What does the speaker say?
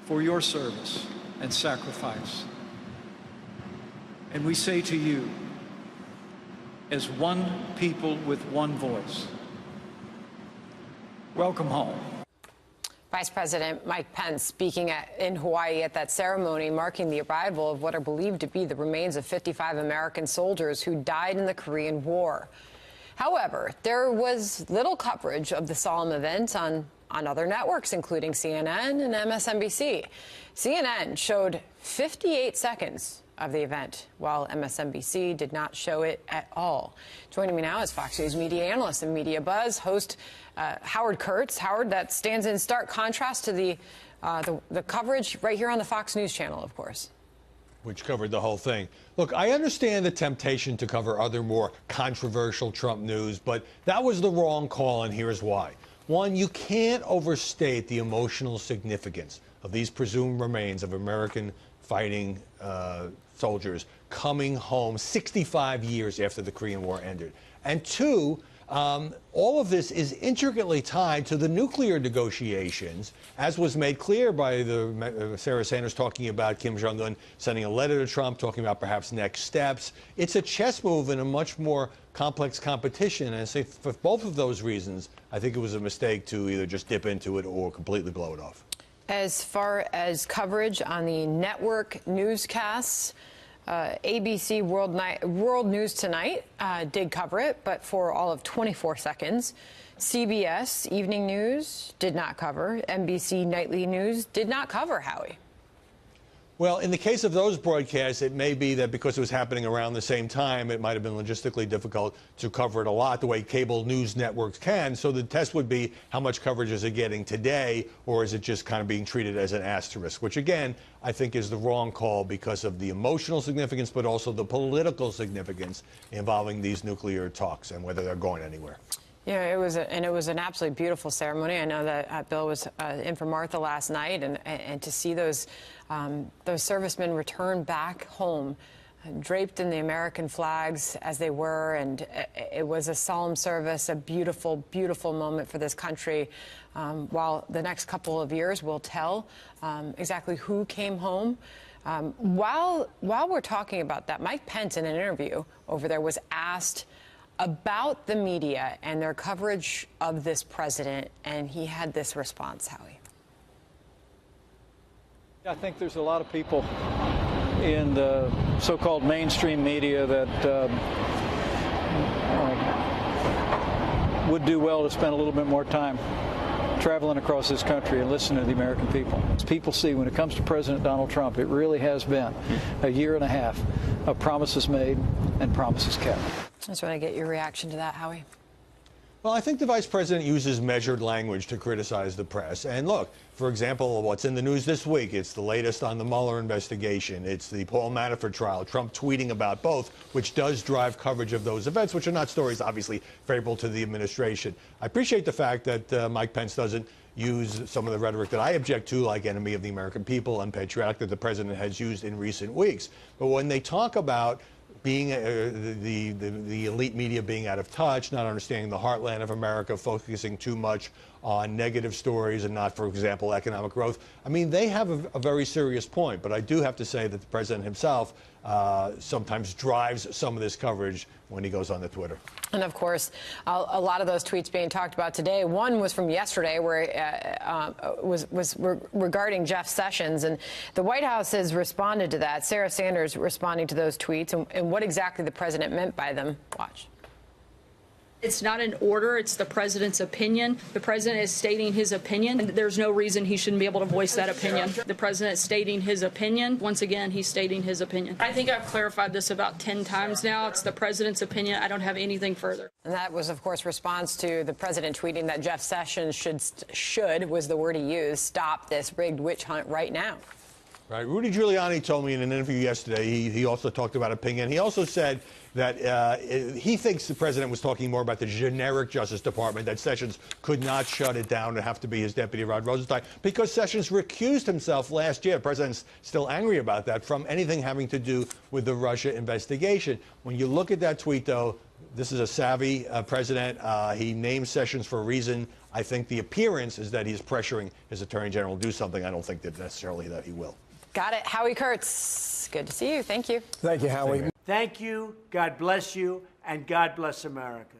for your service and sacrifice. And we say to you, as one people with one voice, welcome home. Vice President Mike Pence speaking in Hawaii at that ceremony marking the arrival of what are believed to be the remains of 55 American soldiers who died in the Korean War. However, there was little coverage of the solemn event on other networks, including CNN and MSNBC. CNN showed 58 seconds of the event, while MSNBC did not show it at all. Joining me now is Fox News media analyst and Media Buzz host Howard Kurtz. Howard, that stands in stark contrast to the coverage right here on the Fox News channel, of course. Which covered the whole thing. Look, I understand the temptation to cover other more controversial Trump news, but that was the wrong call, and here's why. One, you can't overstate the emotional significance of these presumed remains of American fighting soldiers coming home 65 years after the Korean War ended. And two, all of this is intricately tied to the nuclear negotiations, as was made clear by Sarah Sanders talking about Kim Jong-un sending a letter to Trump, talking about perhaps next steps. It's a chess move in a much more complex competition. And so for both of those reasons, I think it was a mistake to either just dip into it or completely blow it off. As far as coverage on the network newscasts, ABC World News Tonight did cover it, but for all of 24 seconds. CBS Evening News did not cover. NBC Nightly News did not cover, Howie. Well, in the case of those broadcasts, it may be that because it was happening around the same time, it might have been logistically difficult to cover it a lot the way cable news networks can. So the test would be how much coverage is it getting today, or is it just kind of being treated as an asterisk, which, again, I think is the wrong call because of the emotional significance, but also the political significance involving these nuclear talks and whether they're going anywhere. Yeah, it was an absolutely beautiful ceremony. I know that Bill was in for Martha last night, and to see those servicemen return back home, draped in the American flags as they were, and it was a solemn service, a beautiful, beautiful moment for this country. While the next couple of years will tell exactly who came home. While we're talking about that, Mike Pence in an interview over there was asked about the media and their coverage of this president, and he had this response, Howie. I think there's a lot of people in the so-called mainstream media that would do well to spend a little bit more time traveling across this country and listening to the American people. As people see, when it comes to President Donald Trump, it really has been a year and a half of promises made and promises kept. I just want to get your reaction to that, Howie. Well, I think the vice president uses measured language to criticize the press. And look, for example, what's in the news this week, it's the latest on the Mueller investigation. It's the Paul Manafort trial, Trump tweeting about both, which does drive coverage of those events, which are not stories, obviously, favorable to the administration. I appreciate the fact that Mike Pence doesn't use some of the rhetoric that I object to, like enemy of the American people, unpatriotic, that the president has used in recent weeks. But when they talk about being the elite media being out of touch, not understanding the heartland of America, focusing too much on negative stories and not, for example, economic growth. I mean, they have a very serious point, but I do have to say that the president himself sometimes drives some of this coverage when he goes on the Twitter. And of course, a lot of those tweets being talked about today. One was from yesterday, where was regarding Jeff Sessions, and the White House has responded to that. Sarah Sanders responding to those tweets and what exactly the president meant by them. Watch. It's not an order. It's the president's opinion. The president is stating his opinion, and there's no reason he shouldn't be able to voice that opinion. The president is stating his opinion. Once again, he's stating his opinion. I think I've clarified this about 10 times now. It's the president's opinion. I don't have anything further. And that was, of course, response to the president tweeting that Jeff Sessions should was the word he used, stop this rigged witch hunt right now. Right. Rudy Giuliani told me in an interview yesterday, he also talked about opinion. He also said that he thinks the president was talking more about the generic Justice Department, that Sessions could not shut it down and have to be his deputy, Rod Rosenstein, because Sessions recused himself last year. The president's still angry about that, from anything having to do with the Russia investigation. When you look at that tweet, though, This is a savvy president. He named Sessions for a reason. I think the appearance is that he's pressuring his attorney general to do something. I don't think that necessarily that he will. Got it. Howie Kurtz, good to see you. Thank you. Thank you, Howie. Thank you, God bless you, and God bless America.